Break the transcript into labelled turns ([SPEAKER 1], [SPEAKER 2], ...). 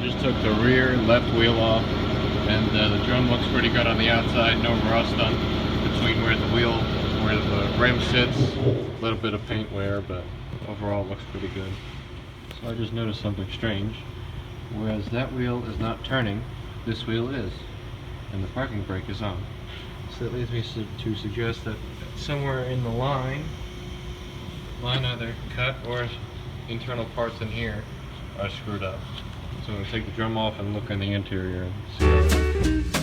[SPEAKER 1] just took the rear left wheel off, and the drum looks pretty good on the outside. No rust on between where the rim sits. A little bit of paint wear, but overall it looks pretty good. So I just noticed something strange. Whereas that wheel is not turning, this wheel is, and the parking brake is on. So that leads me to suggest that somewhere in the line either cut or internal parts in here are screwed up. So I'm going to take the drum off and look in the interior and see.